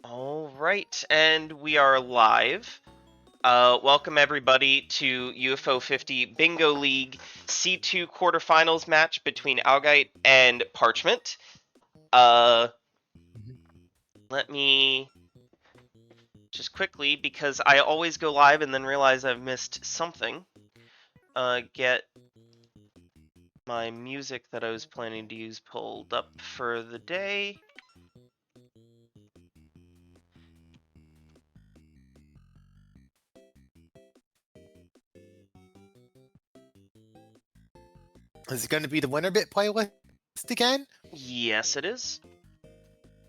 All right, and we are live. Welcome everybody to UFO 50 Bingo League C2 quarterfinals match between Augite and Parchment. Let me just quickly, because I always go live and then realize I've missed something, get my music that I was planning to use pulled up for the day. Is it going to be the winner bit playlist again? Yes, it is.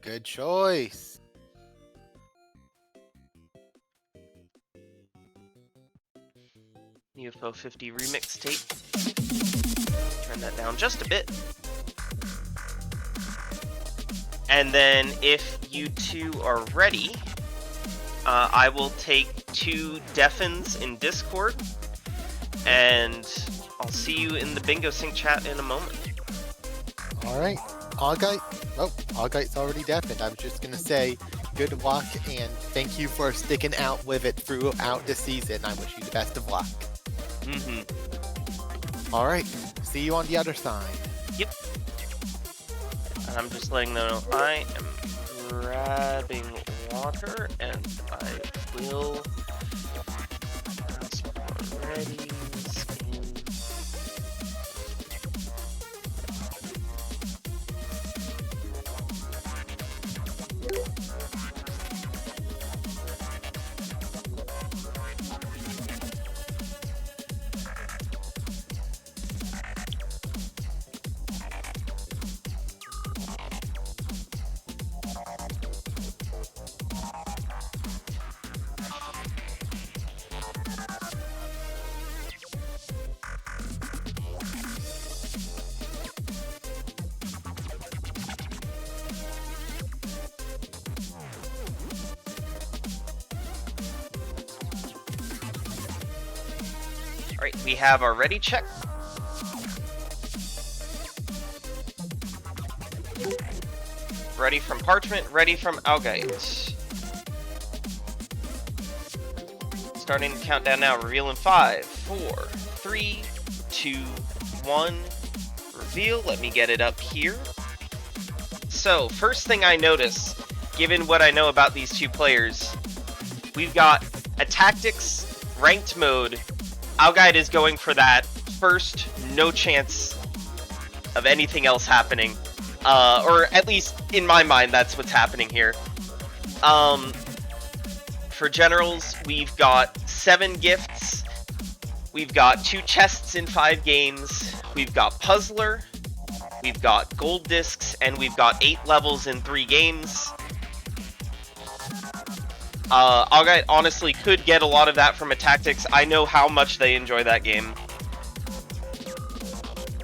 Good choice. UFO 50 remix tape. Turn that down just a bit. And then if you two are ready, I will take 2 deafens in Discord, and I'll see you in the Bingo Sync chat in a moment. All right, Augite. Oh, Augite's already deafened. I was just going to say good luck and thank you for sticking out with it throughout the season. I wish you the best of luck. All right, see you on the other side. Yep. And I'm just letting them know I am grabbing water, and I will ready. Alright, we have our ready check. Ready from Parchment, ready from Augite. Starting the countdown now, reveal in 5, 4, 3, 2, 1. Reveal, let me get it up here. So, first thing I notice, given what I know about these two players, we've got a tactics ranked mode. Augite is going for that first, no chance of anything else happening. Or at least in my mind, that's what's happening here. For generals, we've got 7 gifts. We've got 2 chests in 5 games. We've got Puzzler. We've got gold discs, and we've got 8 levels in 3 games. Augite honestly could get a lot of that from a tactics. I know how much they enjoy that game.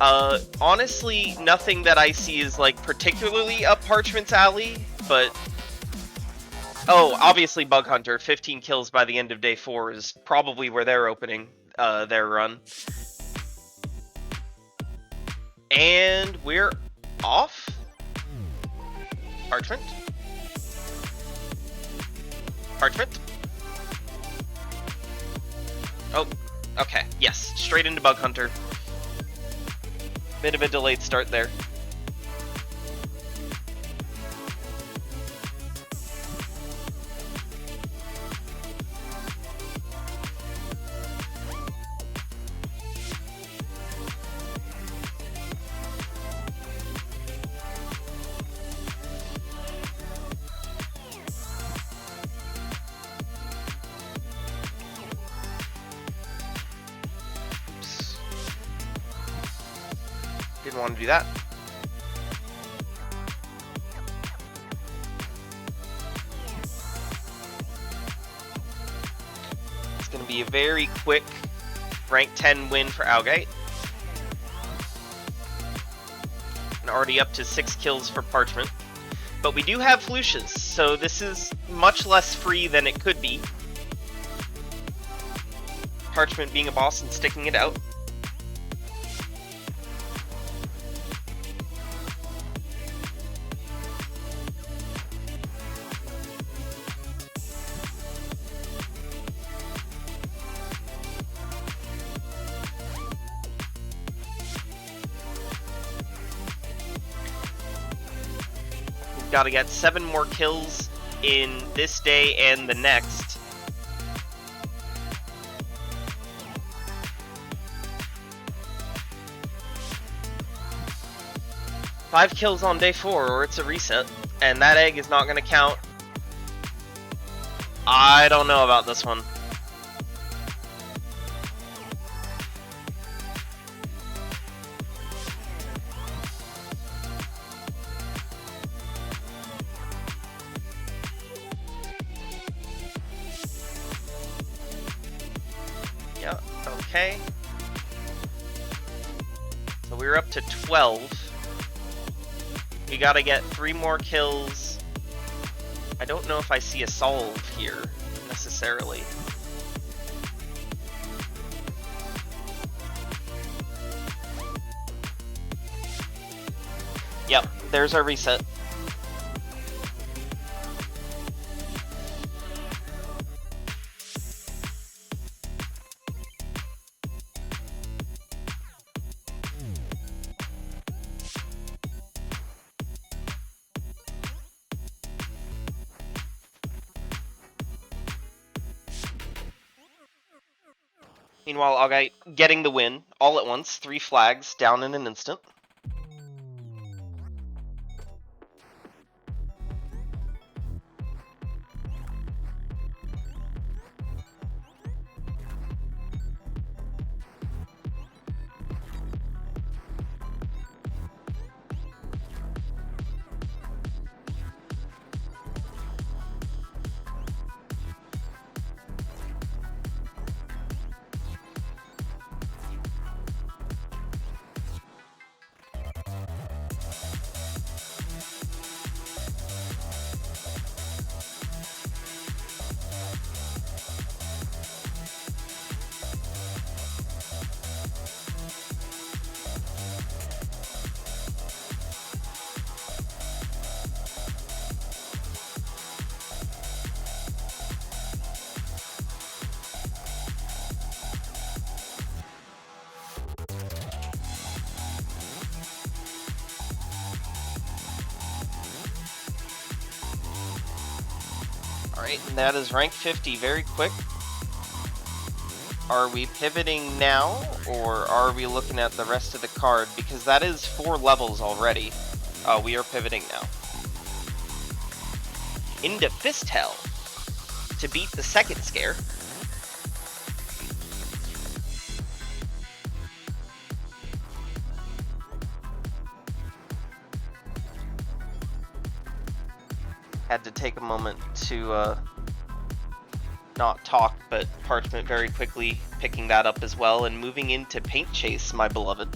Honestly, nothing that I see is like particularly up Parchment's alley, but oh, obviously Bug Hunter, 15 kills by the end of day 4 is probably where they're opening their run. And we're off. Parchment. Parchment. Oh, okay. Yes, straight into Bug Hunter. Bit of a delayed start there. Didn't want to do that. It's going to be a very quick rank 10 win for Augite. And already up to 6 kills for Parchment. But we do have Flucias, so this is much less free than it could be. Parchment being a boss and sticking it out. Gotta get 7 more kills in this day and the next. Five kills on day 4, or it's a reset, and that egg is not going to count. I don't know about this one. Yeah, okay. So we're up to 12. We gotta get 3 more kills. I don't know if I see a solve here, necessarily. Yep, there's our reset. Meanwhile, Augite getting the win all at once, 3 flags down in an instant. Alright, and that is rank 50 very quick. Are we pivoting now, or are we looking at the rest of the card? Because that is 4 levels already. We are pivoting now. Into Fist Hell to beat the second scare. Had to take a moment to not talk, but Parchment very quickly picking that up as well and moving into Paint Chase, my beloved.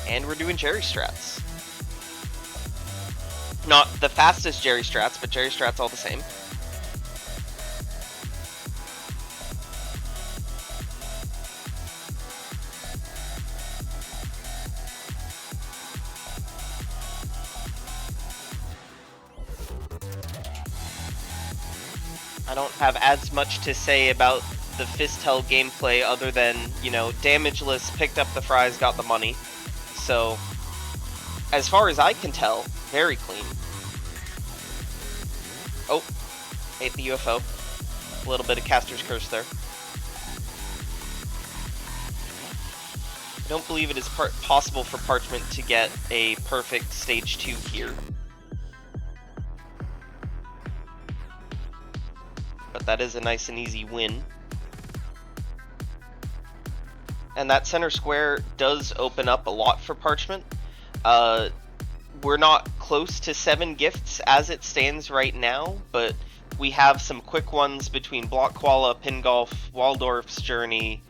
And we're doing Jerry Strats. Not the fastest Jerry Strats, but Jerry Strats all the same. I don't have as much to say about the Fist Hell gameplay other than, you know, damageless, picked up the fries, got the money. So, as far as I can tell, very clean. Oh, ate the UFO. A little bit of Caster's Curse there. I don't believe it is possible for Parchment to get a perfect stage 2 here. But that is a nice and easy win. And that center square does open up a lot for Parchment. We're not close to 7 gifts as it stands right now, but we have some quick ones between Block Koala, Pin Golf, Waldorf's Journey.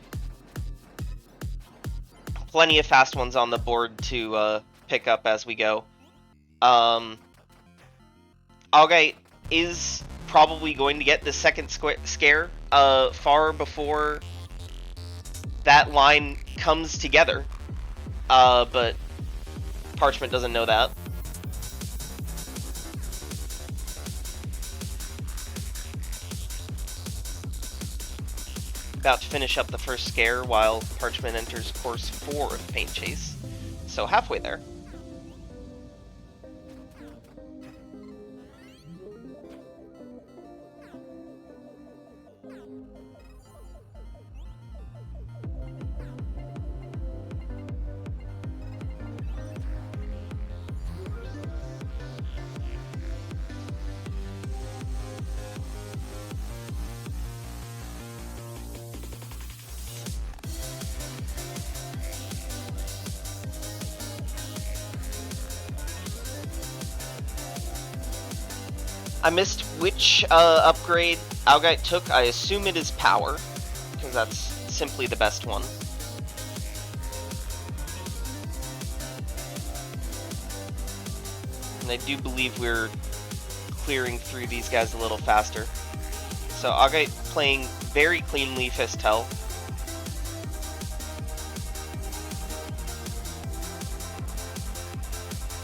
Plenty of fast ones on the board to pick up as we go. Augite is probably going to get the second scare far before that line comes together, but Parchment doesn't know that. about to finish up the first scare while Parchment enters course 4 of Paint Chase. So halfway there. I missed which upgrade Augite took. I assume it is power, because that's simply the best one. And I do believe we're clearing through these guys a little faster. So Augite playing very cleanly Fistel.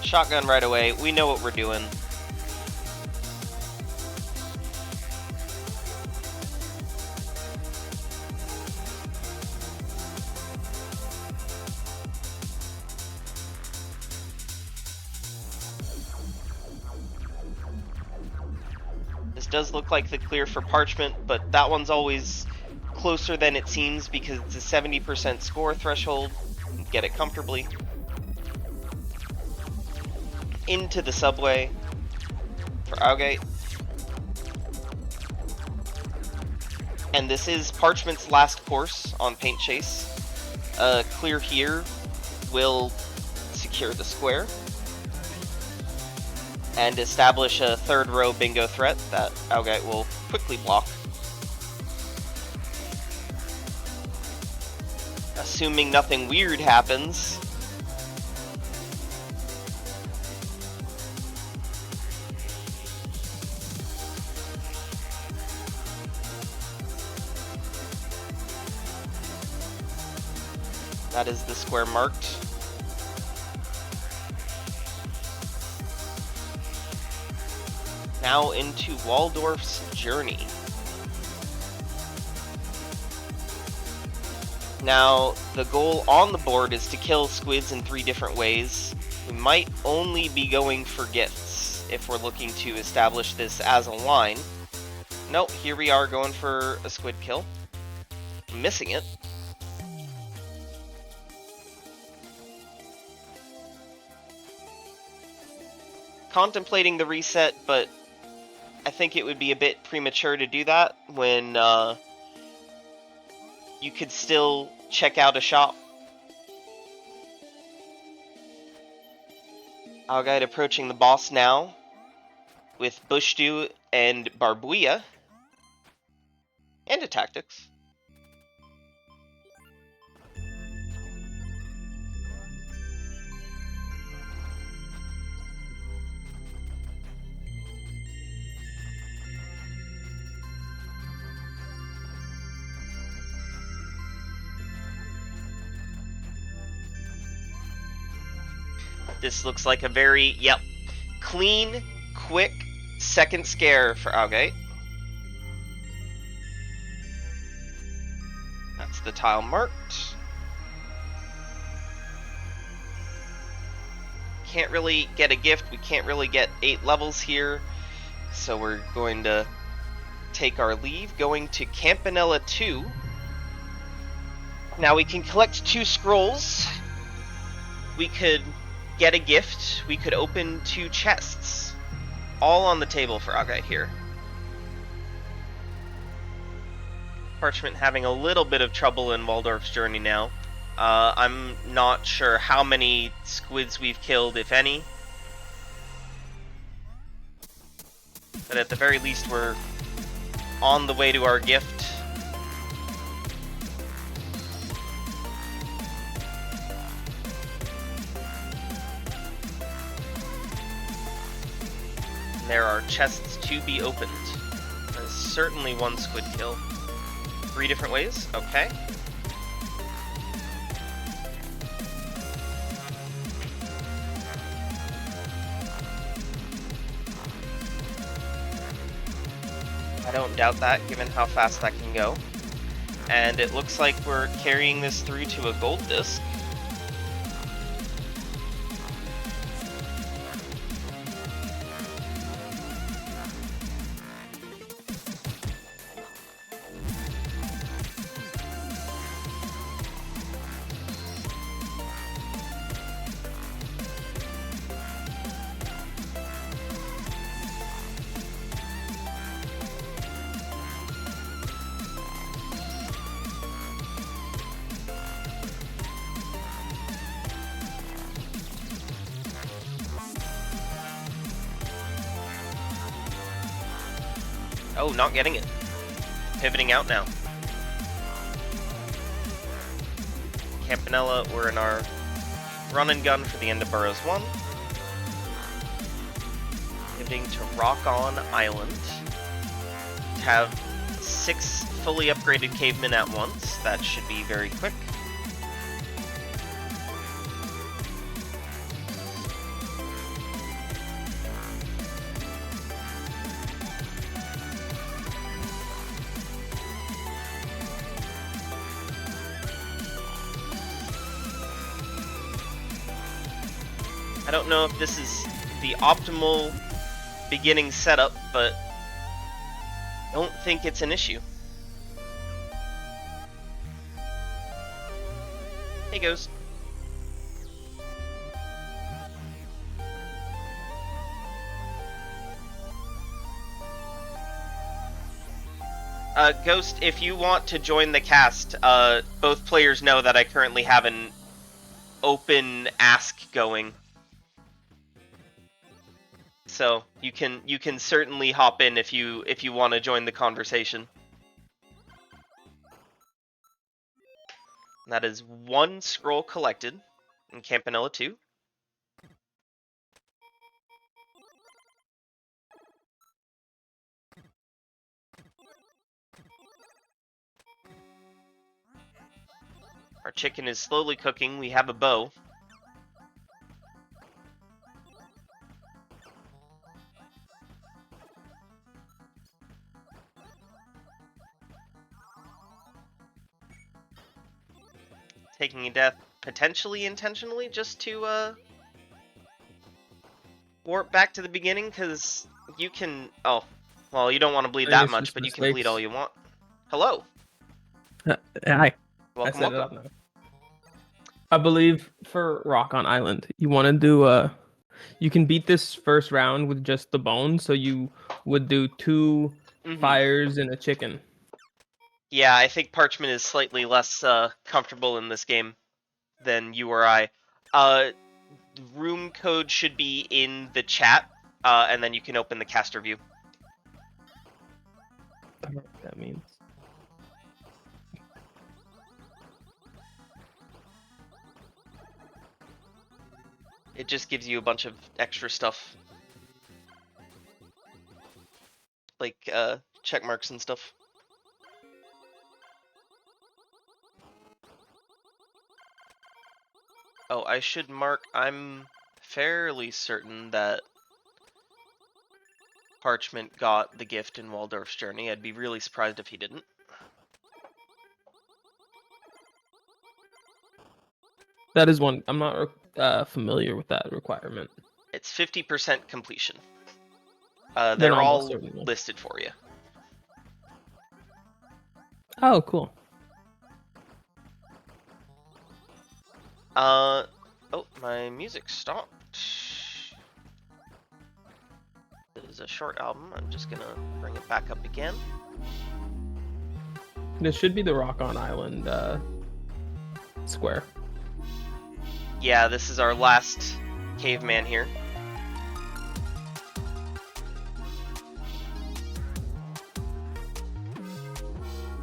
Shotgun right away. We know what we're doing. This does look like the clear for Parchment, but that one's always closer than it seems because it's a 70% score threshold. Get it comfortably. Into the subway for Augite. And this is Parchment's last course on Paint Chase. Clear here will secure the square and establish a third row bingo threat that Augite will quickly block. Assuming nothing weird happens, that is the square marked. Now into Waldorf's Journey. Now, the goal on the board is to kill squids in 3 different ways. We might only be going for gifts if we're looking to establish this as a line. Nope, here we are going for a squid kill. Missing it. Contemplating the reset, but I think it would be a bit premature to do that when you could still check out a shop. Augite approaching the boss now with Bushdu and Barbuia and a Tactics. This looks like a very, clean, quick second scare for Augite. That's the tile marked. Can't really get a gift. We can't really get 8 levels here. So we're going to take our leave, going to Campanella 2. Now we can collect 2 scrolls. We could get a gift, we could open 2 chests. All on the table for Augite here. Parchment having a little bit of trouble in Waldorf's Journey now. I'm not sure how many squids we've killed, if any. But at the very least, we're on the way to our gift. There are chests to be opened. There's certainly 1 squid kill. 3 different ways? Okay. I don't doubt that, given how fast that can go. And it looks like we're carrying this through to a gold disc. Oh, not getting it. Pivoting out now. Campanella, we're in our run and gun for the end of Burrows 1. Pivoting to Rock On Island. To have 6 fully upgraded cavemen at once. That should be very quick. I don't know if this is the optimal beginning setup, but I don't think it's an issue. Hey, Ghost. Ghost, if you want to join the cast, both players know that I currently have an open ask going. So you can certainly hop in if you want to join the conversation. That is 1 scroll collected in Campanella 2. Our chicken is slowly cooking. We have a bow. Taking a death, potentially intentionally, just to warp back to the beginning, because you can... Oh, well, you don't want to bleed that much, but you can bleed all you want. Hello. Hi. Welcome, welcome. I believe for Rock on Island, you want to do you can beat this first round with just the bones, so you would do 2 fires and a chicken. Yeah, I think Parchment is slightly less comfortable in this game than you or I. Room code should be in the chat, and then you can open the caster view. I don't know what that means. It just gives you a bunch of extra stuff. Like, check marks and stuff. Oh, I should mark, I'm fairly certain that Parchment got the gift in Waldorf's Journey. I'd be really surprised if he didn't. That is one. I'm not familiar with that requirement. It's 50% completion. Then They're all almost certainly. listed for you. Oh, cool. Oh, my music stopped. This is a short album. I'm just gonna bring it back up again. This should be the Rock on Island square. Yeah, this is our last caveman here.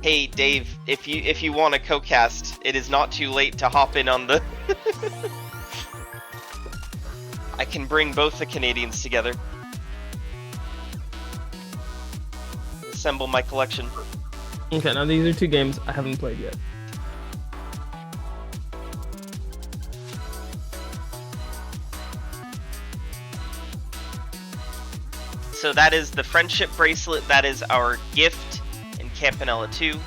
Hey Dave, if you want to co-cast, it is not too late to hop in on the... I can bring both the Canadians together. Assemble my collection. Okay, now these are 2 games I haven't played yet. So that is the friendship bracelet. That is our gift in Campanella 2.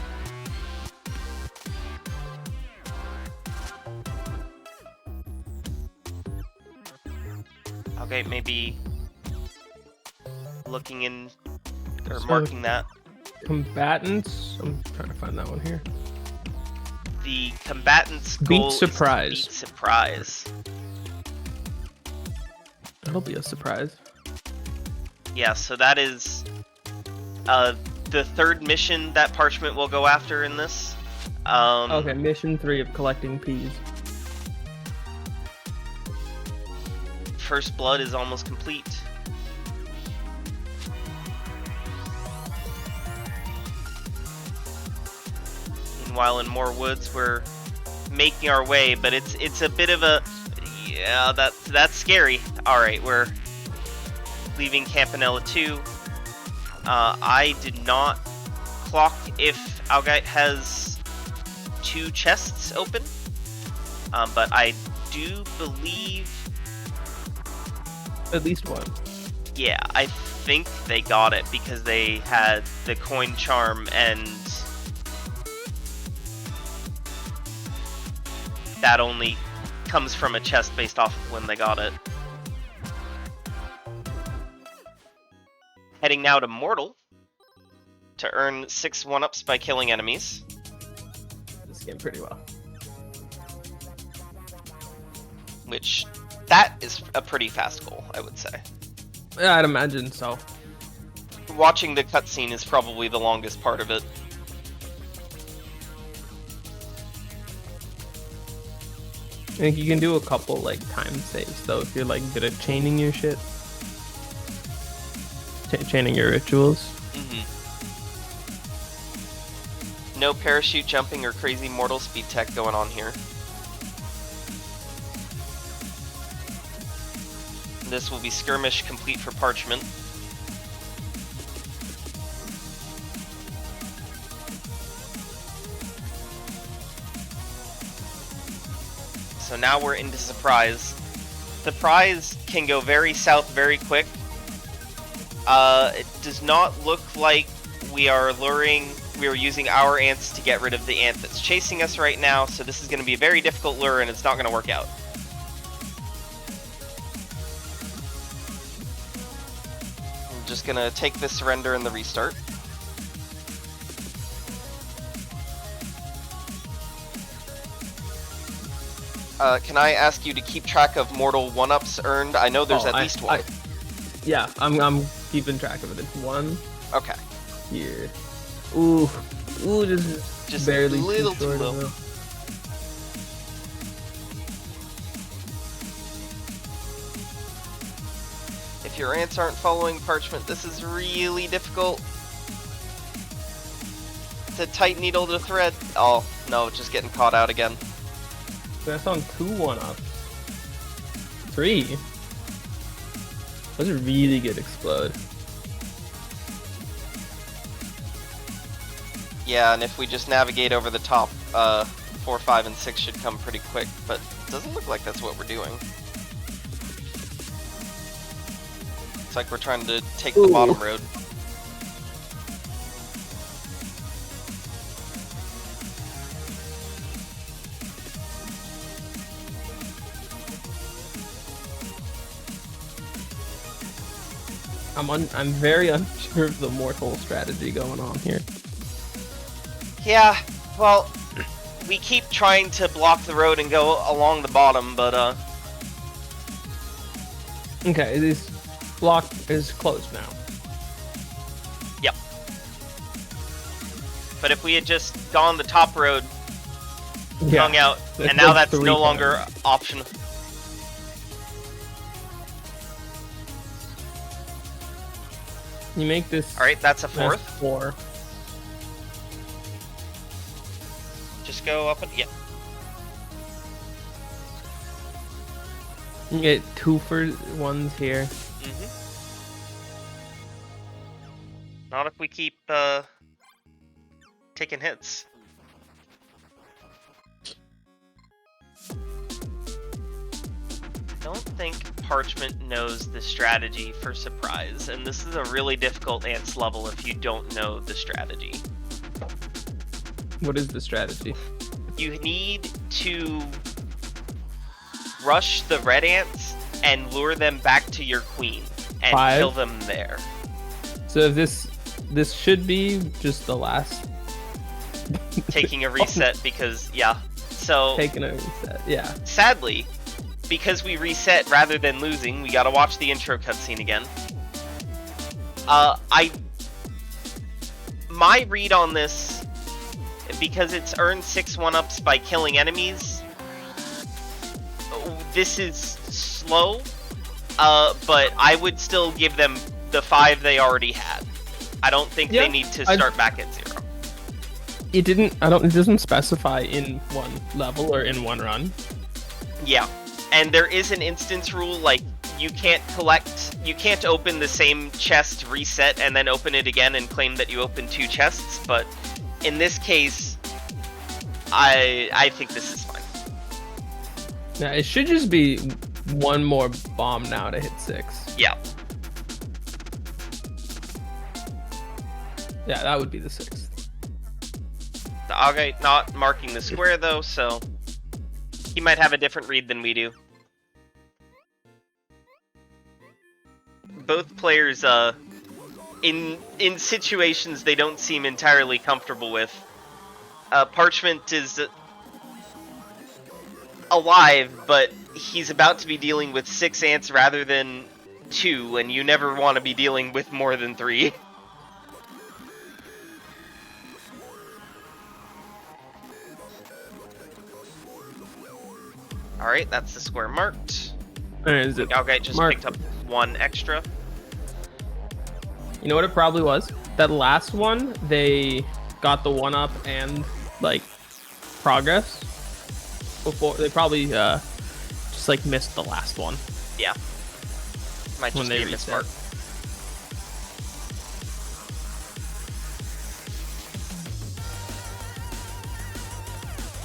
Augite may be looking in or So- marking that. Combatants. I'm trying to find that one here. The combatant's Beat goal surprise. is to beat surprise. That'll be a surprise. Yeah, so that is the third mission that Parchment will go after in this. Okay, mission 3 of collecting peas. First blood is almost complete. Meanwhile, in more woods, we're making our way, but it's a bit of a yeah. That's scary. All right, we're leaving Campanella 2. I did not clock if Augite has 2 chests open, but I do believe. At least one. Yeah, I think they got it because they had the coin charm, and that only comes from a chest based off of when they got it. Heading now to Mortal to earn 6 1-ups by killing enemies. This game pretty well. Which, that is a pretty fast goal, I would say. Yeah, I'd imagine so. Watching the cutscene is probably the longest part of it. I think you can do a couple like time saves though if you're like good at chaining your shit. Chaining your rituals. No parachute jumping or crazy mortal speed tech going on here. This will be skirmish complete for Parchment. So now we're into surprise. Surprise can go very south very quick. It does not look like we are using our ants to get rid of the ant that's chasing us right now, so this is going to be a very difficult lure and it's not going to work out. I'm just going to take the surrender and the restart. Can I ask you to keep track of mortal 1-ups earned? I know there's at least one. Yeah, I'm keeping track of it. It's 1 Okay. here. Ooh, just barely a little too too low. low. If your ants aren't following Parchment, this is really difficult. It's a tight needle to thread. Oh, no, just getting caught out again. That's on 2 1-ups. 3. Those are really good explode. Yeah, and if we just navigate over the top, 4, 5, and 6 should come pretty quick, but it doesn't look like that's what we're doing. It's like we're trying to take the bottom road. I'm very unsure of the mortal strategy going on here. Yeah, well, we keep trying to block the road and go along the bottom, but Okay, this block is closed now. Yep. But if we had just gone the top road, hung out, and now that's no longer optional. You make this. All right, that's a 4th. 4. Just go up and yeah. You get 2 for 1s here. Not if we keep taking hits. I don't think Parchment knows the strategy for surprise, and this is a really difficult ants level if you don't know the strategy. What is the strategy? You need to rush the red ants and lure them back to your queen and 5. kill them there. So this should be just the last. Taking a reset because, yeah. So, Taking a reset, yeah. sadly, because we reset rather than losing, we gotta watch the intro cutscene again. My read on this, because it's earned 6 1-ups by killing enemies, this is slow, but I would still give them the 5 they already had. I don't think they need to start back at 0. It doesn't specify in one level or in one run. Yeah, and there is an instance rule, like, you can't open the same chest, reset, and then open it again and claim that you opened 2 chests, but in this case, I think this is fine. Yeah, it should just be one more bomb now to hit 6. Yeah. Yeah, that would be the 6th. The Augite not marking the square, though, so he might have a different read than we do. Both players, in situations they don't seem entirely comfortable with. Parchment is alive, but he's about to be dealing with 6 ants rather than 2, and you never want to be dealing with more than 3. Alright, that's the square marked. Is it Augite just marked? picked up 1 extra. You know what it probably was? That last one, they got the 1-up and, like, progress before. They probably just, like, missed the last one. Yeah. Might When just they be a mismark.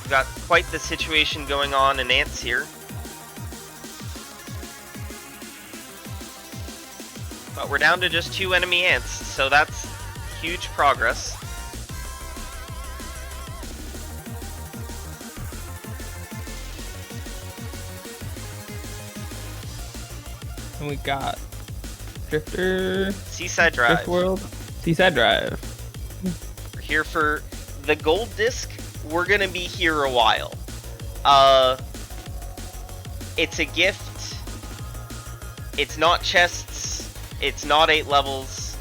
We've got quite the situation going on in ants here. But we're down to just 2 enemy ants, so that's huge progress. And we got Drifter, Seaside Drive. Drift World, Seaside Drive. We're here for the gold disc. We're gonna be here a while. It's a gift. It's not chests. It's not 8 levels.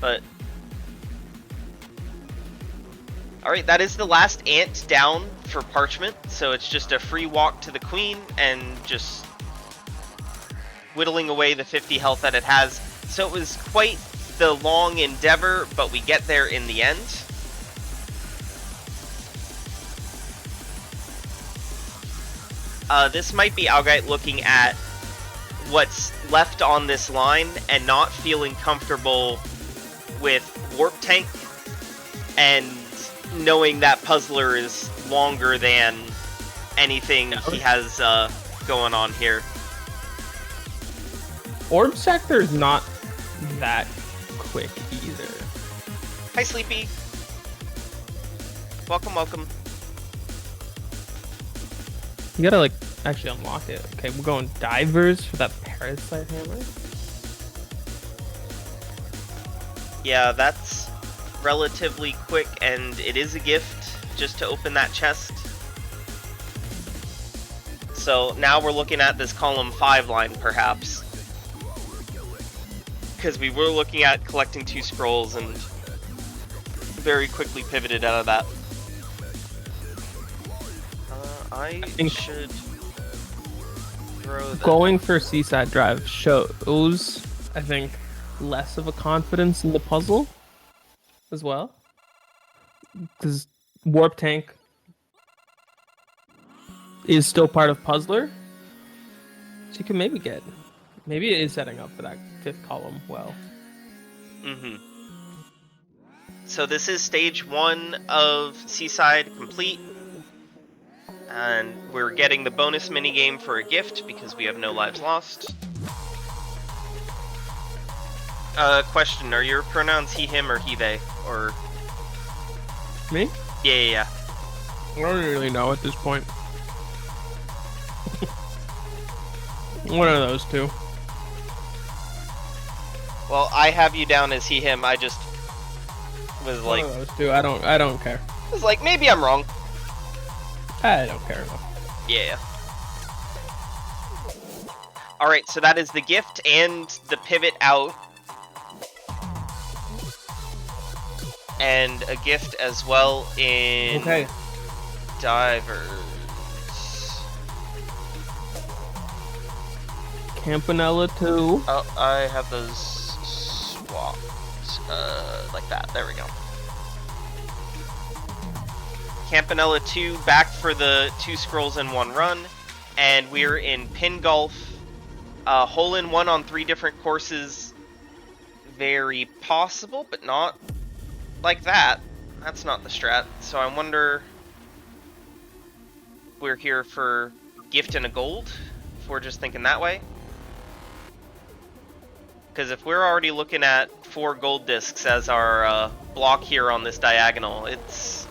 But alright, that is the last ant down for Parchment, so it's just a free walk to the queen and just whittling away the 50 health that it has. So it was quite the long endeavor, but we get there in the end. This might be Augite looking at what's left on this line and not feeling comfortable with Warp Tank, and knowing that Puzzler is longer than anything he has going on here. Orb Sector is not that quick either. Hi, Sleepy. Welcome, welcome. You gotta, like, actually unlock it. Okay, we're going Divers for that Parasite Hammer. Yeah, that's relatively quick, and it is a gift just to open that chest. So now we're looking at this column 5 line, perhaps. Because we were looking at collecting 2 scrolls and very quickly pivoted out of that. I think should throw that. Going for Seaside Drive shows, I think, less of a confidence in the puzzle as well. Because Warp Tank is still part of Puzzler. So you can maybe get... Maybe it is setting up for that 5th column well. Mm-hmm. So this is stage 1 of Seaside complete. And we're getting the bonus minigame for a gift because we have no lives lost. Question, are your pronouns he, him, or he, they? Or... Me? Yeah. I don't really know at this point. One of those two. Well, I have you down as he, him. I just was One like, of those two. I don't care. was like, maybe I'm wrong. I don't care enough. Yeah. Alright, so that is the gift and the pivot out. And a gift as well in Okay. Divers. Campanella 2. Oh, I have those swapped. Like that. There we go. Campanella 2 back for the 2 scrolls in 1 run. And we're in Pin Golf. Hole in 1 on 3 different courses. Very possible, but not like that. That's not the strat. So I wonder if we're here for gift and a gold, if we're just thinking that way. Because if we're already looking at 4 gold discs as our block here on this diagonal, it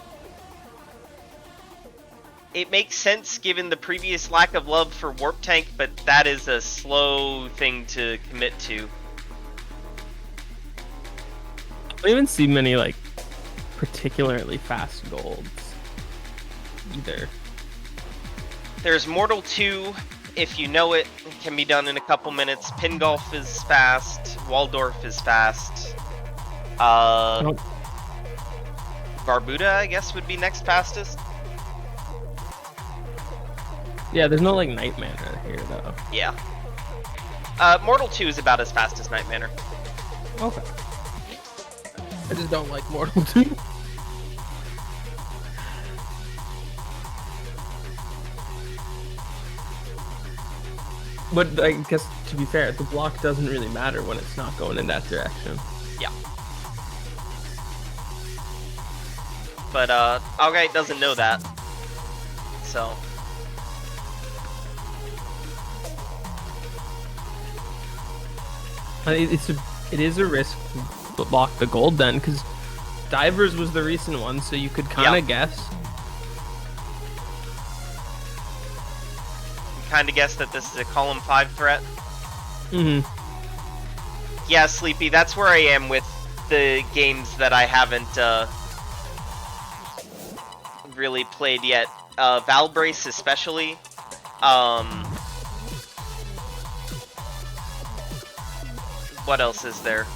makes sense given the previous lack of love for Warp Tank, but that is a slow thing to commit to. I don't even see many like particularly fast golds either. There's Mortal 2, if you know it, can be done in a couple minutes. Pin Golf is fast. Waldorf is fast. Nope. Barbuda, I guess, would be next fastest. Yeah, there's no like Night Manor here though. Yeah. Mortal 2 is about as fast as Night Manor. Okay. I just don't like Mortal 2. But I guess, to be fair, the block doesn't really matter when it's not going in that direction. Yeah. But, Augite doesn't know that. So. It is a risk to block the gold then, because Divers was the recent one, so you could kind of guess. You kind of guess that this is a column 5 threat. Mm-hmm. Yeah, Sleepy, that's where I am with the games that I haven't really played yet. Valbrace especially. What else is there?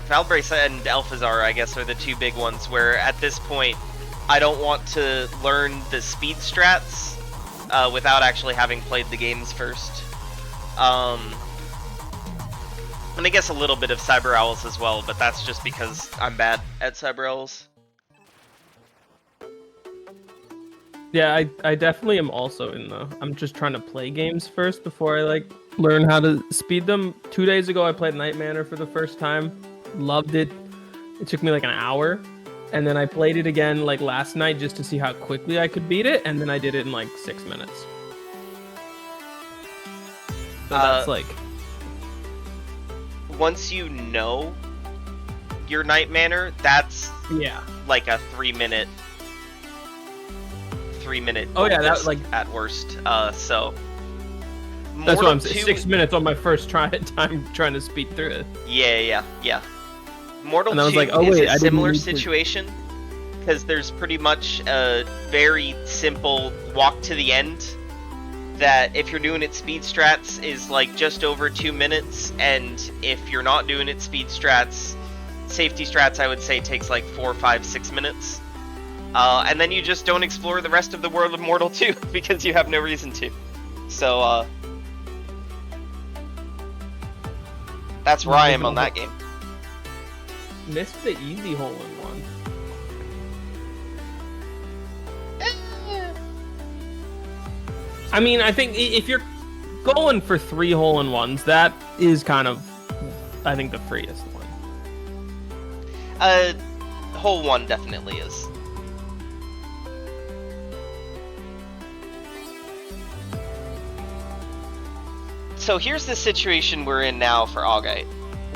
Valbrace and Alphazar, I guess, are the 2 big ones where at this point I don't want to learn the speed strats without actually having played the games first. And I guess a little bit of Cyber Owls as well, but that's just because I'm bad at Cyber Owls. Yeah, I definitely am also in the... I'm just trying to play games first before I, like, learn how to speed them. 2 days ago, I played Night Manor for the first time. Loved it. It took me, like, an hour. And then I played it again, like, last night just to see how quickly I could beat it. And then I did it in, like, 6 minutes. So that's, like... Once you know your Night Manor, that's... Yeah. Like a 3-minute... 3-minute Oh yeah, that disc like at worst. So that's what I'm saying. 2... 6 minutes on my first time trying to speed through it. Yeah. Mortal 2 I was like, oh, is wait, a I didn't similar need to- situation because there's pretty much a very simple walk to the end that if you're doing it speed strats is like just over 2 minutes, and if you're not doing it speed strats, safety strats, I would say takes like 4, 5, 6 minutes. And then you just don't explore the rest of the world of Mortal 2 because you have no reason to. So, that's where I am on that game. Missed the easy hole in one. I mean, I think if you're going for 3 hole in ones, that is kind of, I think, the freest one. Hole 1 definitely is. So here's the situation we're in now for Augite.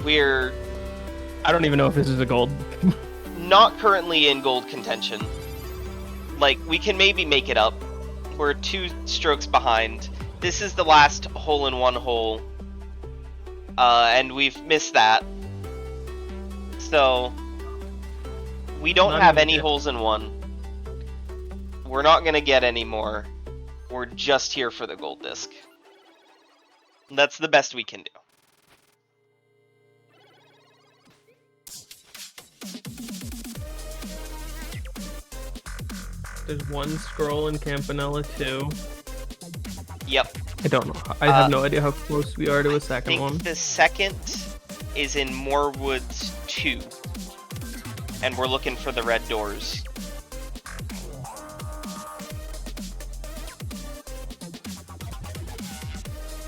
We're I don't even know if this is a gold. not currently in gold contention. Like, we can maybe make it up. We're 2 strokes behind. this is the last hole-in-one hole, and we've missed that. So we don't Not have even any yet. holes in one. We're not gonna get any more. We're just here for the gold disc. That's the best we can do. There's one scroll in Campanella 2. Yep. I don't know. I have no idea how close we are to a I second think one. the second is in Moorwoods 2. And we're looking for the red doors.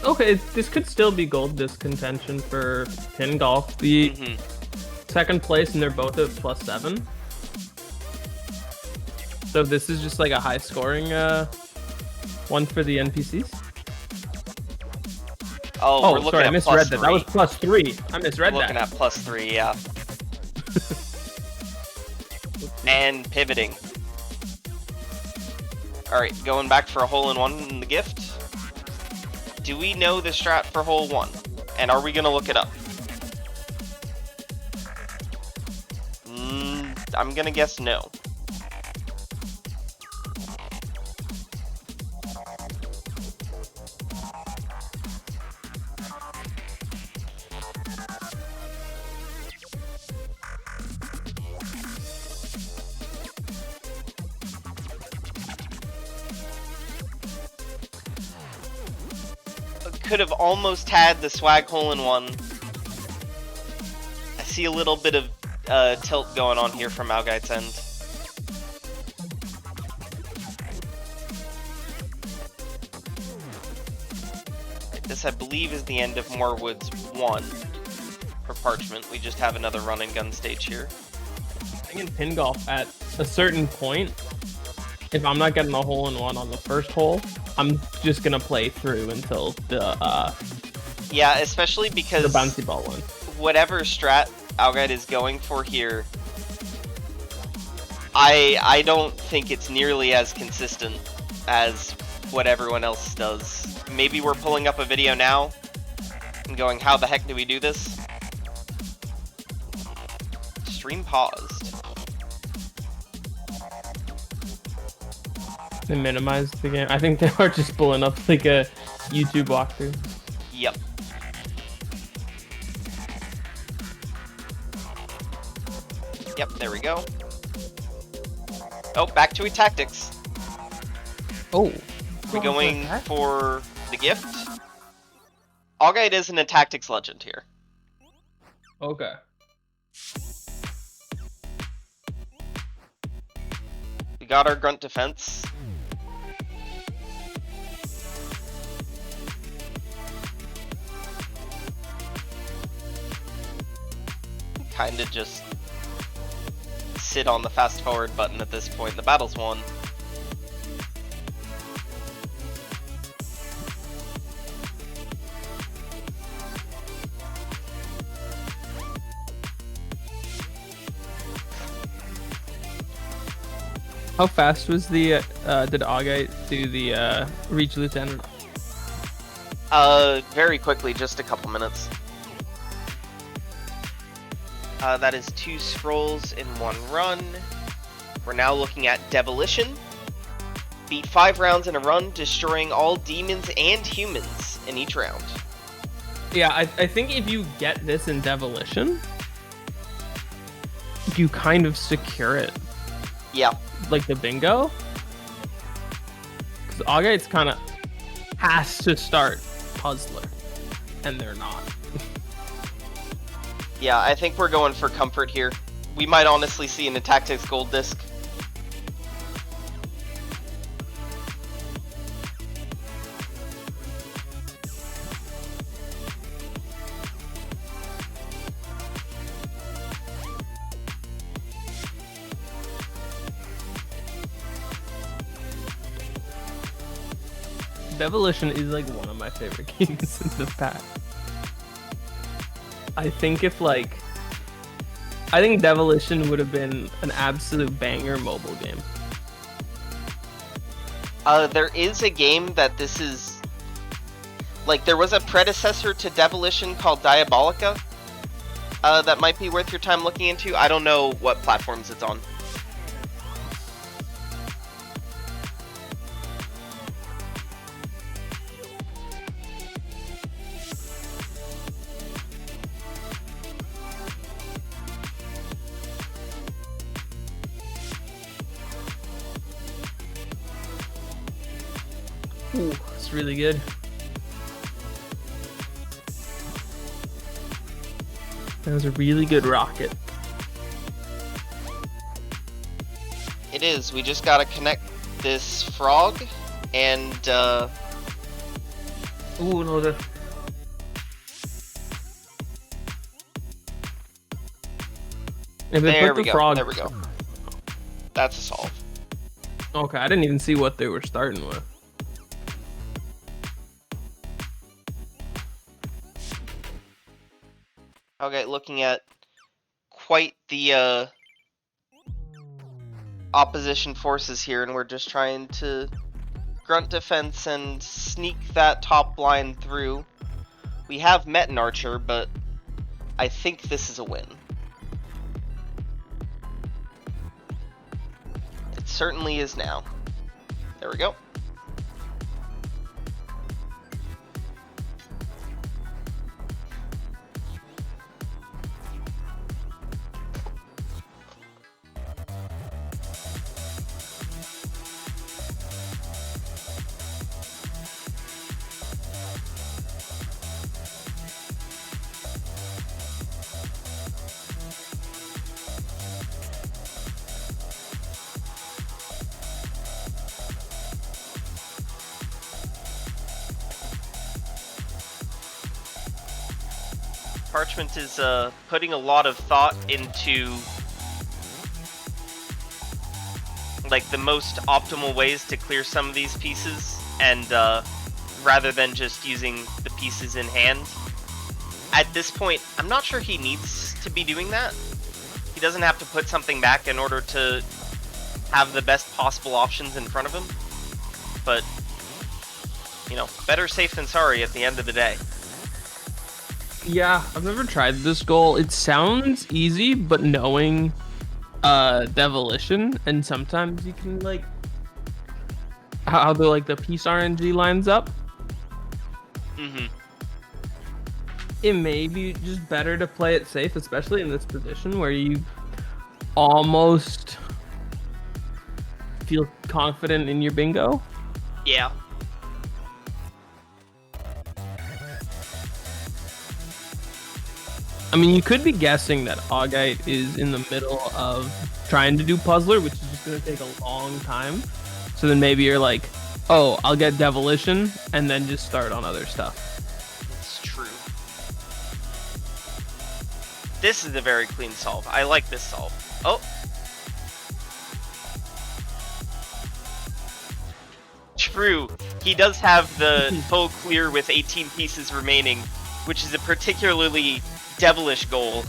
Okay, this could still be gold disc contention for pin golf. The second place, and they're both at +7. So this is just like a high scoring one for the NPCs. Oh, we're looking sorry, I at misread +3. that. That was +3. I misread We're looking that. at +3, yeah. And pivoting. Alright, going back for a hole-in-one in the gift. Do we know the strat for hole 1? And are we gonna look it up? I'm gonna guess no. Could have almost had the swag hole-in-one. I see a little bit of tilt going on here from Augite's end. This, I believe, is the end of Moorwoods 1 for Parchment. We just have another run and gun stage here. I think in pin golf, at a certain point, if I'm not getting a hole-in-one on the first hole, I'm just gonna play through until the Yeah, especially because the bouncy ball one. Whatever strat Augite is going for here, I don't think it's nearly as consistent as what everyone else does. Maybe we're pulling up a video now and going, how the heck do we do this? Stream paused. They minimized the game. I think they are just pulling up like a YouTube walkthrough. Yep. Yep, there we go. Oh, back to tactics. Oh. We going for the gift? Augite isn't a tactics legend here. Okay. We got our grunt defense. Kinda just sit on the fast forward button at this point. The battle's won. How fast was the did Augite do the reach lieutenant? Very quickly, just a couple minutes. That is 2 scrolls in 1 run. We're now looking at Demolition. Beat 5 rounds in a run, destroying all demons and humans in each round. Yeah, I think if you get this in Demolition, you kind of secure it. Yeah. Like the bingo. Because Augite's kind of has to start Puzzler, and they're not. Yeah, I think we're going for comfort here. We might honestly see an tactics gold disc. Demolition is like one of my favorite games in the past. I think I think Demolition would have been an absolute banger mobile game. There is a game that this is Like, there was a predecessor to Demolition called Diabolica that might be worth your time looking into. I don't know what platforms it's on. Ooh, it's really good. That was a really good rocket. It is. We just gotta connect this frog and Ooh, no, the... If they there put we the go. frog... There we go. That's a solve. Okay, I didn't even see what they were starting with. Okay, looking at quite the opposition forces here, and we're just trying to grunt defense and sneak that top line through. We have met an archer, but I think this is a win. It certainly is now. There we go. Parchment is putting a lot of thought into like the most optimal ways to clear some of these pieces, and rather than just using the pieces in hand. At this point, I'm not sure he needs to be doing that. He doesn't have to put something back in order to have the best possible options in front of him. But, you know, better safe than sorry at the end of the day. Yeah, I've never tried this goal. It sounds easy, but knowing Demolition, and sometimes you can like how the piece RNG lines up. It may be just better to play it safe, especially in this position where you almost feel confident in your bingo. Yeah. I mean, you could be guessing that Augite is in the middle of trying to do Puzzler, which is just going to take a long time. So then maybe you're like, oh, I'll get Demolition, and then just start on other stuff. It's true. This is a very clean solve. I like this solve. Oh. True. He does have the full clear with 18 pieces remaining, which is a particularly devilish goal.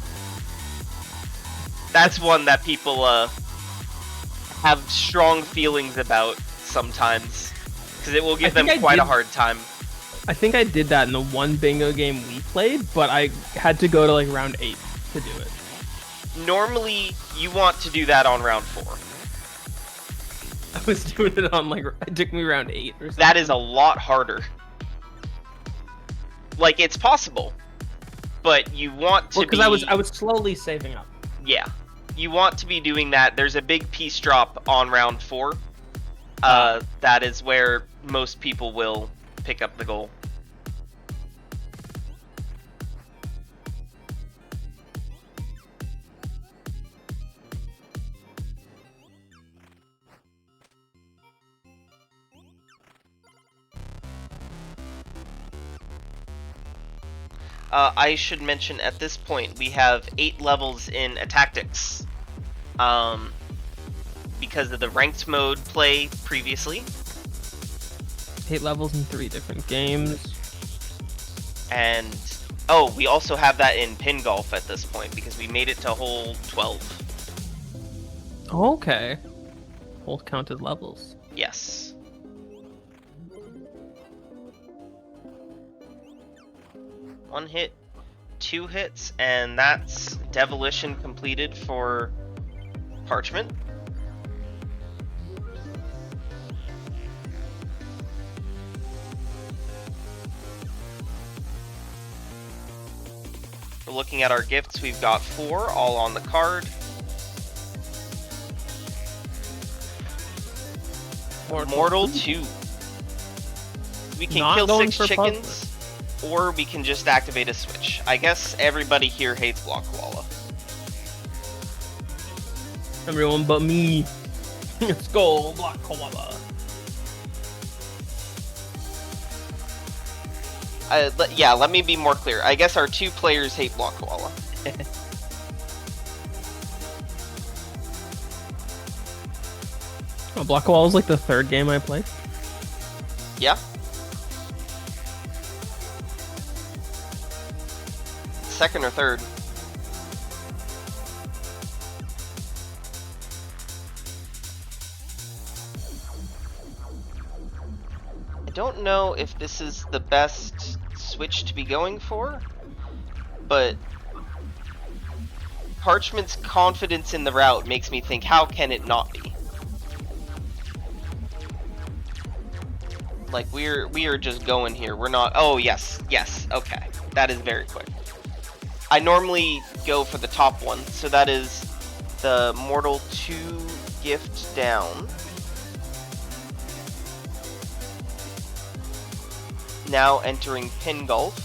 That's one that people have strong feelings about sometimes, because it will give them quite a hard time. I think I did that in the one bingo game we played, but I had to go to like round 8 to do it. Normally, you want to do that on round 4. I was doing it on like, it took me round 8 or something. That is a lot harder. Like, it's possible, but you want to because I was slowly saving up. Yeah, you want to be doing that. There's a big piece drop on round 4. That is where most people will pick up the goal. I should mention at this point we have 8 levels in Tactics, because of the ranked mode play previously. 8 levels in 3 different games. And oh, we also have that in Pin Golf at this point because we made it to hole 12. Okay. Whole counted levels. Yes. 1 hit, 2 hits, and that's Demolition completed for Parchment. We're looking at our gifts. We've got 4 all on the card. Mortal 2. We can Not kill going 6 for chickens, or we can just activate a switch. I guess everybody here hates Block Koala. Everyone but me. Let's go, Block Koala. Yeah, let me be more clear. I guess our 2 players hate Block Koala. Oh, Block Koala was like the 3rd game I played. Yeah. Second or third. I don't know if this is the best switch to be going for, but Parchment's confidence in the route makes me think, how can it not be? Like, we are just going here. We're not... Oh, yes. Yes. Okay. That is very quick. I normally go for the top one, so that is the Mortal 2 gift down. Now entering Pin Golf.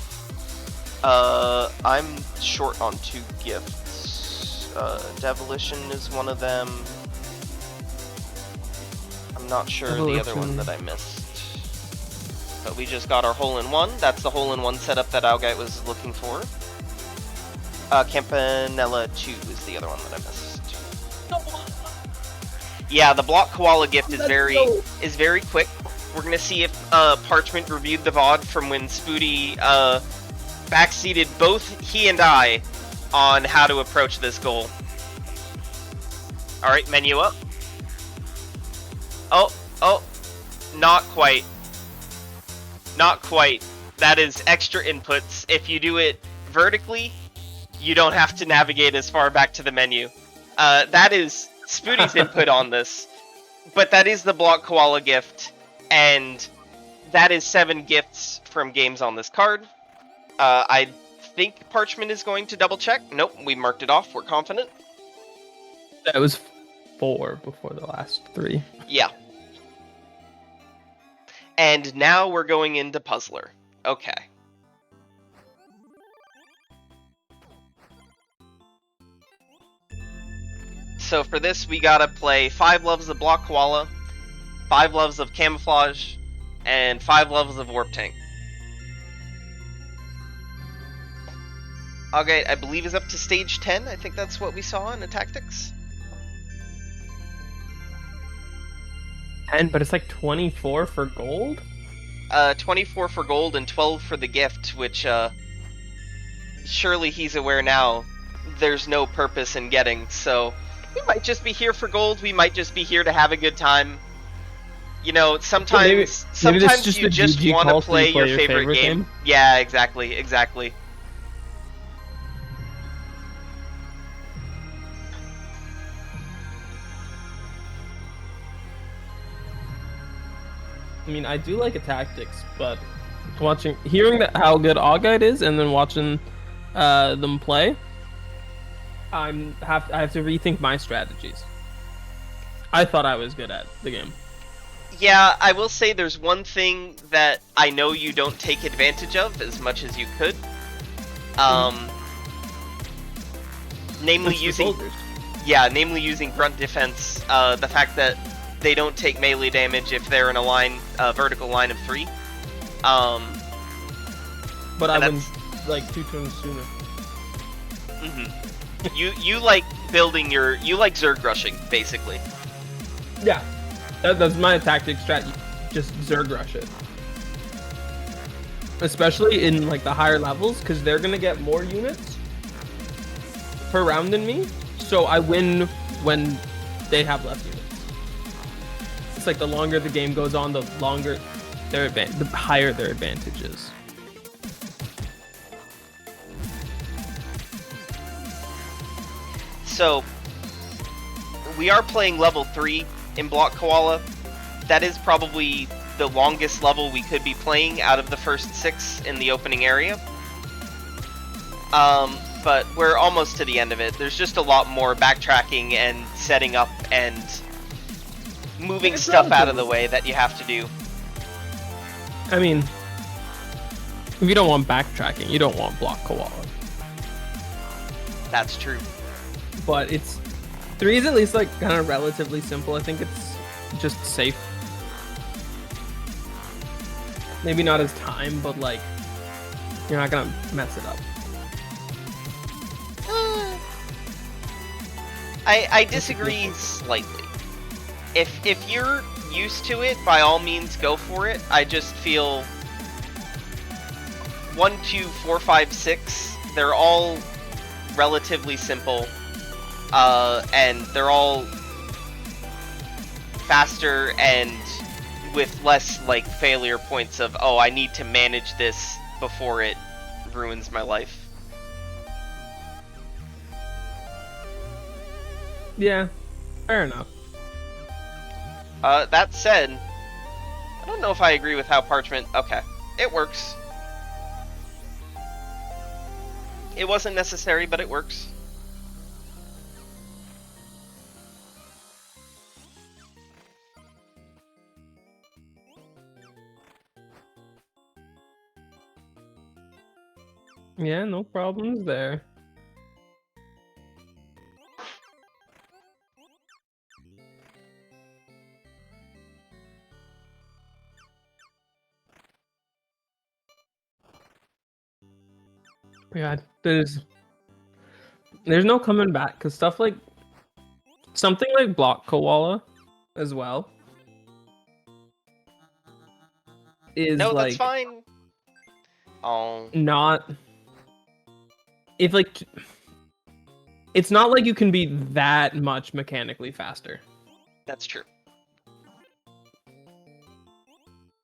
I'm short on 2 gifts. Demolition is one of them. I'm not sure the other one that I missed. But we just got our hole-in-one. That's the hole-in-one setup that Augite was looking for. Campanella 2 is the other one that I missed. Yeah, the Block Koala gift is very quick. We're gonna see if Parchment reviewed the VOD from when Spoody backseated both he and I on how to approach this goal. Alright, menu up. Oh, not quite. Not quite. That is extra inputs. If you do it vertically, you don't have to navigate as far back to the menu. That is Spoody's input on this. But that is the Block Koala gift, and that is 7 gifts from games on this card. I think Parchment is going to double check. Nope, we marked it off. We're confident. That was 4 before the last 3. Yeah. And now we're going into Puzzler. Okay. So for this, we gotta play 5 levels of Block Koala, 5 levels of Camouflage, and 5 levels of Warp Tank. Augite, I believe, is up to stage 10. I think that's what we saw in the tactics. 10, but it's like 24 for gold? 24 for gold and 12 for the gift, which, surely he's aware now there's no purpose in getting, so we might just be here for gold, we might just be here to have a good time. You know, sometimes just you just want to play your favorite game. Yeah, exactly. I mean, I do like a tactics, but hearing how good Augite is, and then watching them play, I have to rethink my strategies. I thought I was good at the game. Yeah, I will say there's one thing that I know you don't take advantage of as much as you could. Namely using grunt defense. The fact that they don't take melee damage if they're in a vertical line of 3. But I win like 2 turns sooner. You like you like Zerg rushing, basically. Yeah, that's my tactic strat. Just Zerg rush it, especially in like the higher levels, because they're gonna get more units per round than me. So I win when they have less units. It's like the longer the game goes on, the higher their advantage is. So we are playing level 3 in Block Koala. That is probably the longest level we could be playing out of the first 6 in the opening area. But we're almost to the end of it. There's just a lot more backtracking and setting up and moving stuff out of the way that you have to do. I mean, if you don't want backtracking, you don't want Block Koala. That's true. But 3 is at least like kind of relatively simple. I think it's just safe. Maybe not as time, but like you're not gonna mess it up. I disagree slightly. If you're used to it, by all means go for it. I just feel 1, 2, 4, 5, 6, they're all relatively simple. And they're all faster and with less like failure points of, oh, I need to manage this before it ruins my life. Yeah, fair enough. That said, I don't know if I agree with how Parchment... Okay, it works. It wasn't necessary, but it works. Yeah, no problems there. Yeah, there's no coming back because stuff like something like Block Koala as well is No, like that's fine. Oh, not if like it's not like you can be that much mechanically faster. that's true.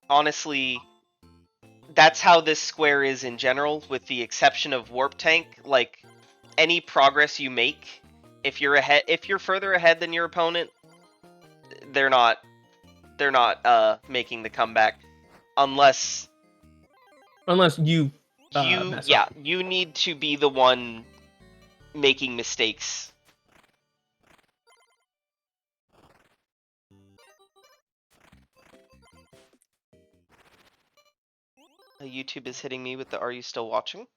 Honestly, that's how this square is in general, with the exception of Warp Tank. Like, any progress you make, if you're further ahead than your opponent, they're not making the comeback unless you mess up. you need to be the one making mistakes. YouTube is hitting me with the "Are you still watching?"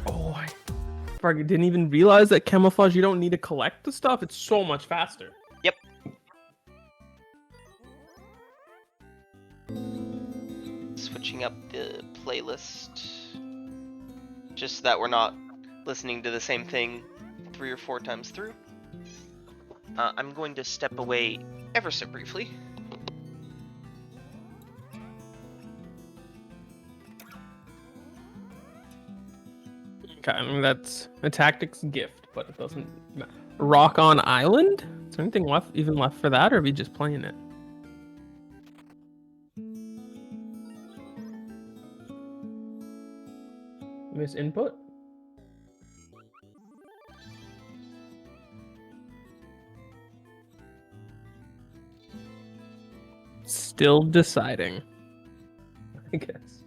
Oh, I didn't even realize that camouflage, you don't need to collect the stuff. It's so much faster. Yep. Switching up the playlist, just so that we're not listening to the same thing 3 or 4 times through. I'm going to step away ever so briefly. Okay, I mean, that's a tactics gift, but it doesn't matter. Rock on Island? Is there anything left for that, or are we just playing it? Miss input? Still deciding, I guess.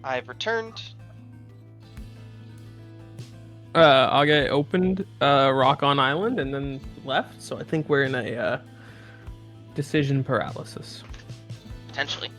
I've returned. Augite opened Rock on Island and then left, so I think we're in a decision paralysis. Potentially.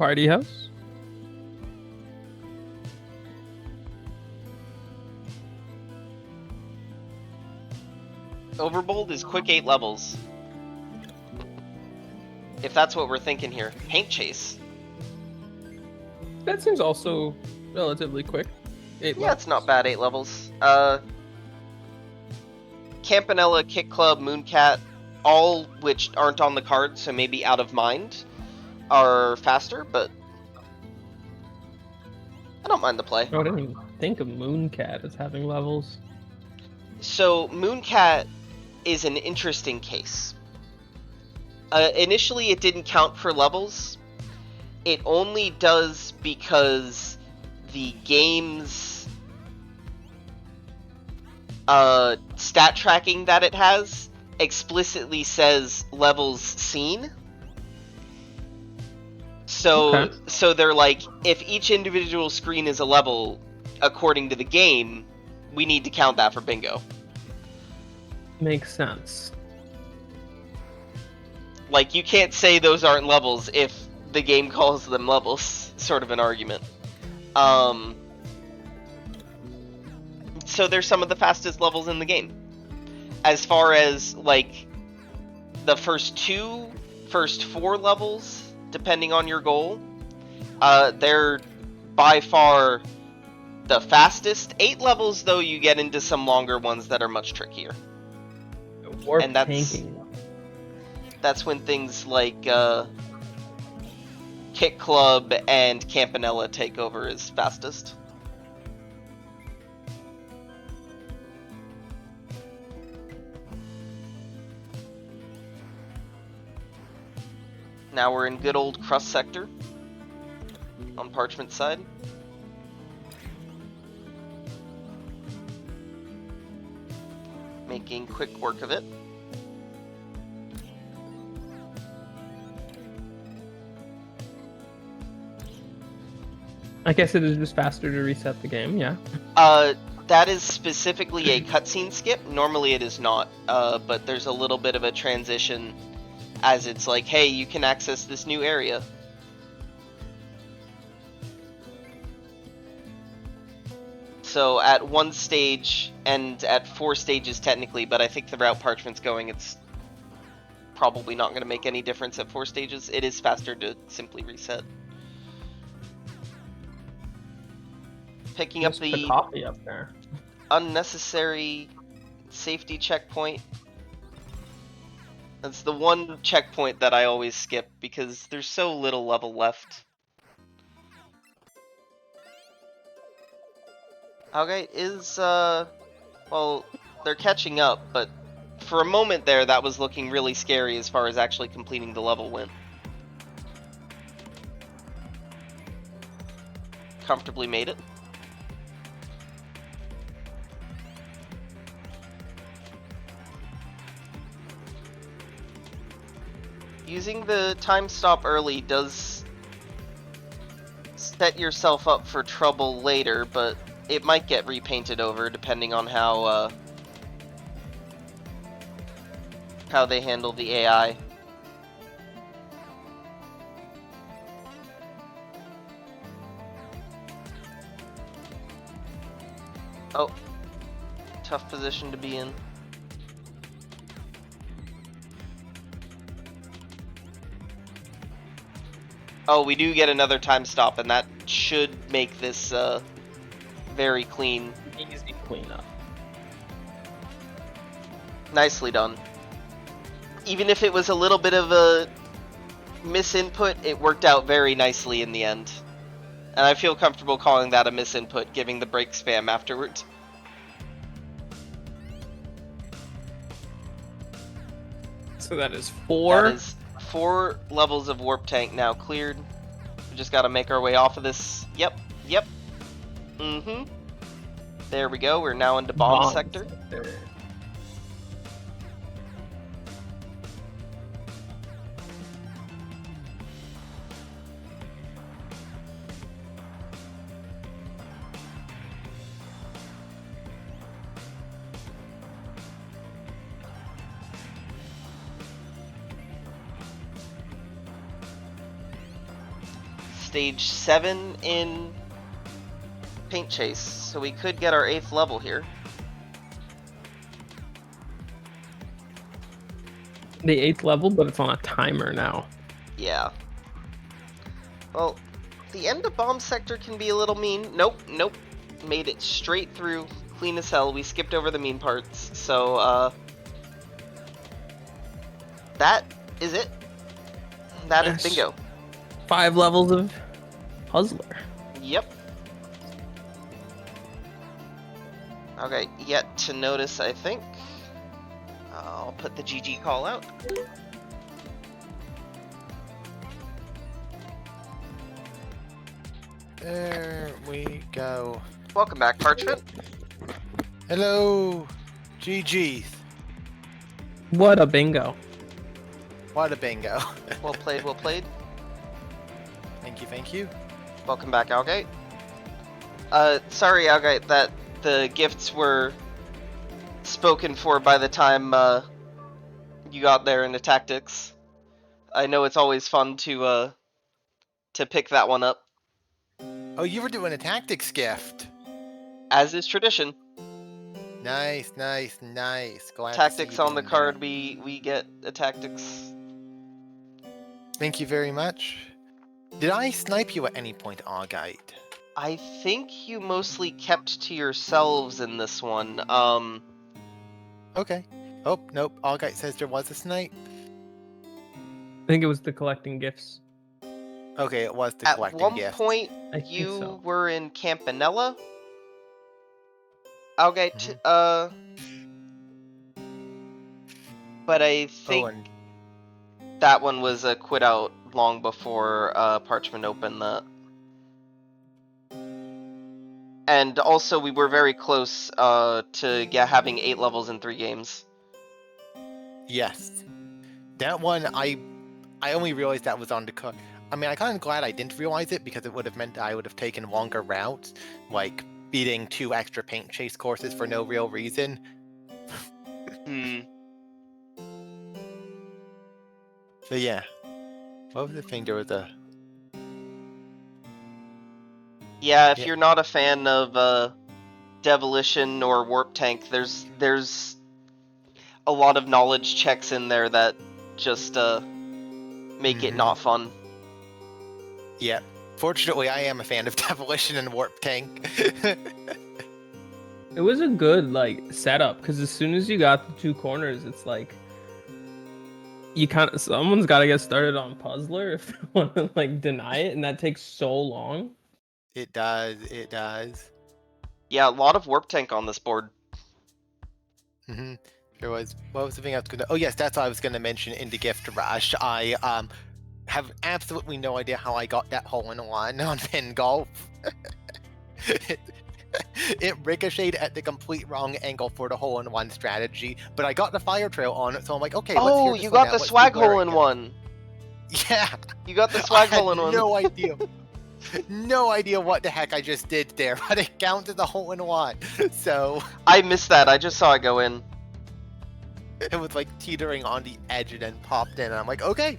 party house. Overbold is quick 8 levels. If that's what we're thinking here. Paint Chase. That seems also relatively quick. 8 Yeah, levels. it's not bad, 8 levels. Campanella, Kick Club, Mooncat, all which aren't on the card, so maybe out of mind, are faster, but I don't mind the play. Oh, I didn't even think of Mooncat as having levels. So Mooncat is an interesting case. Initially, it didn't count for levels. It only does because the game's stat tracking that it has explicitly says levels seen. So, so they're like, if each individual screen is a level, according to the game, we need to count that for bingo. Makes sense. Like, you can't say those aren't levels if the game calls them levels, sort of an argument. So they're some of the fastest levels in the game. As far as, like, the first 4 levels, depending on your goal, they're by far the fastest. 8 levels, though, you get into some longer ones that are much trickier. Warp And that's tanking. That's when things like Kick Club and Campanella take over as fastest. Now we're in good old Crust Sector on Parchment side. Making quick work of it. I guess it is just faster to reset the game, yeah. That is specifically a cutscene skip. Normally it is not, but there's a little bit of a transition as it's like, hey, you can access this new area. So at 1 stage, and at 4 stages technically, but I think the route Parchment's going, it's probably not going to make any difference at 4 stages. It is faster to simply reset. Picking up the coffee up there. Unnecessary safety checkpoint. That's the one checkpoint that I always skip because there's so little level left. Augite is, well, they're catching up, but for a moment there, that was looking really scary as far as actually completing the level went. Comfortably made it. Using the time stop early does set yourself up for trouble later, but it might get repainted over depending on how they handle the AI. Oh, tough position to be in. Oh, we do get another time stop, and that should make this very clean. Easy cleanup. Nicely done. Even if it was a little bit of a misinput, it worked out very nicely in the end. And I feel comfortable calling that a misinput, giving the break spam afterwards. So that is 4. That is 4 levels of Warp Tank now cleared. We just gotta make our way off of this. Yep. Mm-hmm. There we go, we're now into Bomb Sector. stage 7 in Paint Chase, so we could get our 8th level here. The 8th level, but it's on a timer now. Yeah. Well, the end of bomb sector can be a little mean. Nope. Made it straight through, clean as hell. We skipped over the mean parts, so that is it. That is bingo. 5 levels of puzzler. Yep. Okay, yet to notice, I think. I'll put the GG call out. There we go. Welcome back, Parchment. Hello, GG's. What a bingo. What a bingo. Well played, well played. Thank you. Welcome back, Augite. Sorry, Augite, that the gifts were spoken for by the time you got there in the tactics. I know it's always fun to pick that one up, Oh, you were doing a tactics gift. as is tradition. Nice. Glad to Tactics see you on the doing card, that. we get a tactics. Thank you very much. Did I snipe you at any point, Augite? I think you mostly kept to yourselves in this one. Okay. Oh, nope. Augite says there was a snipe. I think it was the collecting gifts. Okay, it was the At collecting one gift. point, I think you so. were in Campanella. Augite, but I think and that one was a quit out long before Parchment opened that. And also, we were very close to having 8 levels in 3 games. yes. That one, I only realized that was on the card. I mean, I'm kind of glad I didn't realize it because it would have meant that I would have taken longer routes, like beating 2 extra paint chase courses for no real reason. So yeah. What was the thing? There was a... Yeah, if Yeah. you're not a fan of Devilition or Warp Tank, there's a lot of knowledge checks in there that just make it not fun. Yeah. Fortunately, I am a fan of Devilition and Warp Tank. It was a good setup because as soon as you got the 2 corners, it's like someone's got to get started on Puzzler if they want to deny it, and that takes so long. It does. Yeah, a lot of Warp Tank on this board. There was... What was the thing I was going to... Oh yes, that's what I was going to mention in the gift rush. I have absolutely no idea how I got that hole-in-one on Pin Golf. It ricocheted at the complete wrong angle for the hole-in-one strategy, but I got the fire trail on it, so I'm like, okay, let's hear Oh, this you one got out. the Let's see swag where it hole-in-one. Yeah. You got the swag I had hole-in-one. no idea. No idea what the heck I just did there, but it counts as a hole-in-one. So I missed that. I just saw it go in. it was like teetering on the edge and then popped in, and I'm like, okay,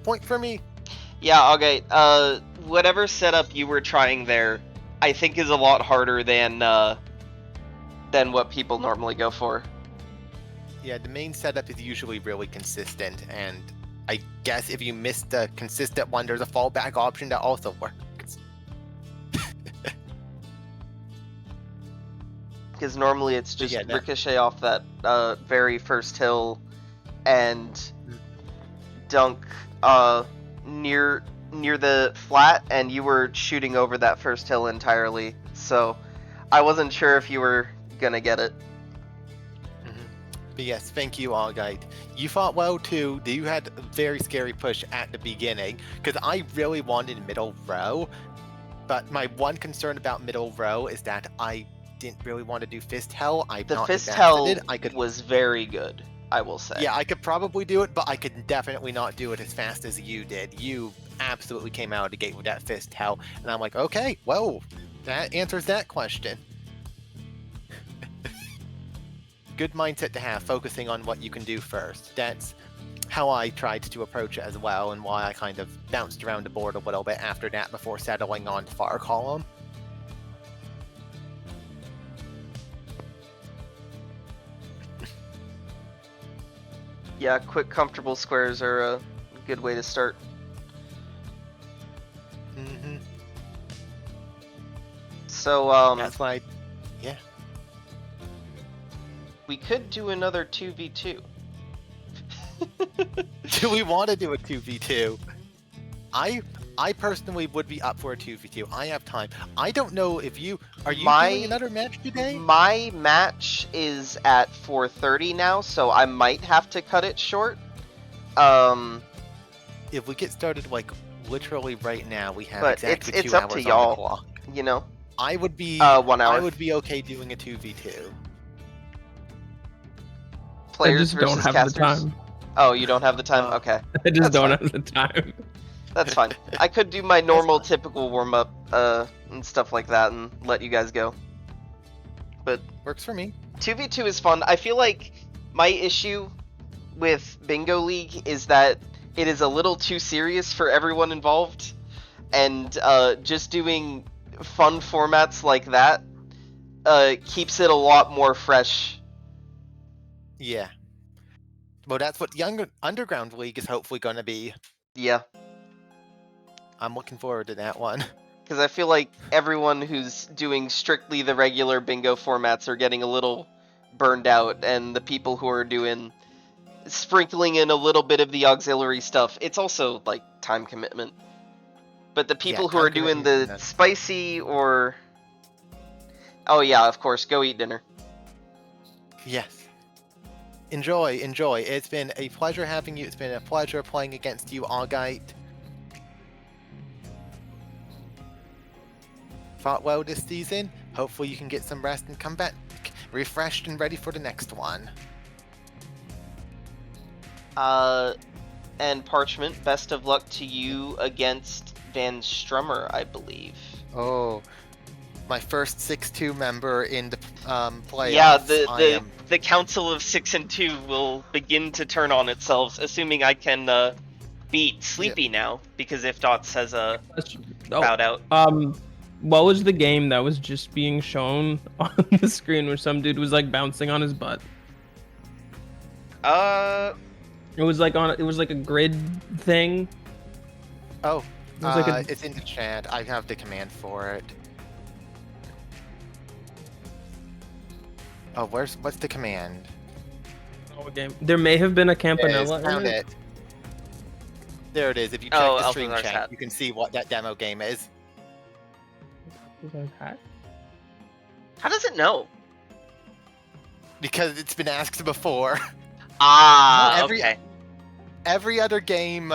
point for me. Yeah, okay. Whatever setup you were trying there, I think is a lot harder than what people normally go for. Yeah, the main setup is usually really consistent, and I guess if you miss the consistent one, there's a fallback option that also works. Because normally it's just yeah, ricochet off that very first hill and dunk near the flat, and you were shooting over that first hill entirely. So I wasn't sure if you were gonna get it. But yes, thank you, Augite. You fought well too. You had a very scary push at the beginning, because I really wanted middle row, but my one concern about middle row is that I didn't really want to do fist hell. The fist hell was very good, I will say. Yeah, I could probably do it, but I could definitely not do it as fast as you did. You absolutely came out of the gate with that fist hell, and I'm like, okay, whoa, that answers that question. Good mindset to have, focusing on what you can do first. That's how I tried to approach it as well, and why I kind of bounced around the board a little bit after that before settling on the far column. Yeah, quick, comfortable squares are a good way to start. Mm-hmm. So, That's why, yeah. we could do another 2v2. Do we want to do a 2v2? I personally would be up for a 2v2. I have time. I don't know if you... Are you doing another match today? My match is at 4:30 now, so I might have to cut it short. If we get started, like, literally right now, we have But exactly it's 2 up hours to on y'all. the clock. You know? I would be... 1 hour. I would be okay doing a 2v2. Players I just don't versus have casters. the time. Oh, you don't have the time? Okay. I just That's don't fine. have the time. That's fine. I could do my normal, typical warm-up, and stuff like that and let you guys go. But Works for me. 2v2 is fun. I feel like my issue with Bingo League is that it is a little too serious for everyone involved. And just doing fun formats like that keeps it a lot more fresh. Yeah. Well, that's what the Underground League is hopefully going to be. Yeah. I'm looking forward to that one. Because I feel like everyone who's doing strictly the regular bingo formats are getting a little burned out, and the people who are doing sprinkling in a little bit of the auxiliary stuff, it's also like time commitment. But the people who time are doing commitment, the that's- spicy or... Oh yeah, of course, go eat dinner. Yes. Enjoy, enjoy. It's been a pleasure having you. It's been a pleasure playing against you, Augite. Fought well this season. Hopefully you can get some rest and come back refreshed and ready for the next one. And Parchment, best of luck to you against Van Strummer, I believe. Oh, my first 6-2 member in the playoffs. Yeah, I the Council of 6 and 2 will begin to turn on itself, assuming I can beat Sleepy now, because if Dots has bowed out. What was the game that was just being shown on the screen where some dude was like bouncing on his butt? It was like a grid thing. Oh, It was like it's in the chat. I have the command for it. Oh, what's the command? game. There may have been a There it is. Campanella Found in it. it. There it is. If you check Oh, the stream Alphazar's chat, hat. you can see what that demo game is. How does it know? Because it's been asked before. Ah, Every- okay. Every other game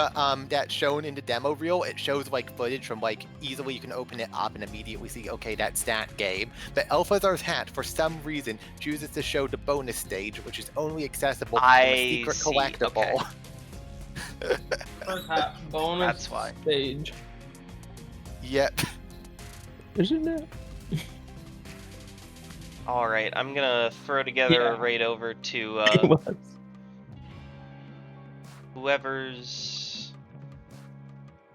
that's shown in the demo reel, it shows like footage from like easily you can open it up and immediately see, okay, that's that game. But Alphazar's hat, for some reason, chooses to show the bonus stage, which is only accessible from I a secret see, collectible. okay. First hat bonus That's why. stage. Yep. Isn't it? Alright, I'm gonna throw together a Yeah. raid over to It was. whoever's...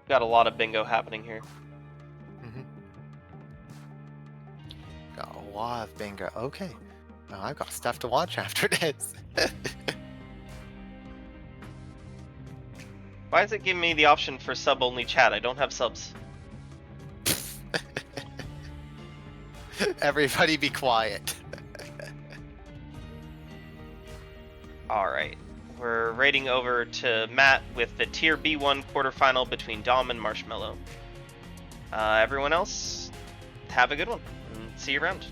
Got a lot of bingo happening here. Got a lot of bingo. Okay. Well, I've got stuff to watch after this. Why is it giving me the option for sub-only chat? I don't have subs. Everybody be quiet. Alright, we're raiding over to Matt with the Tier B1 quarterfinal between Dom and Marshmallow. Everyone else, have a good one, and see you around.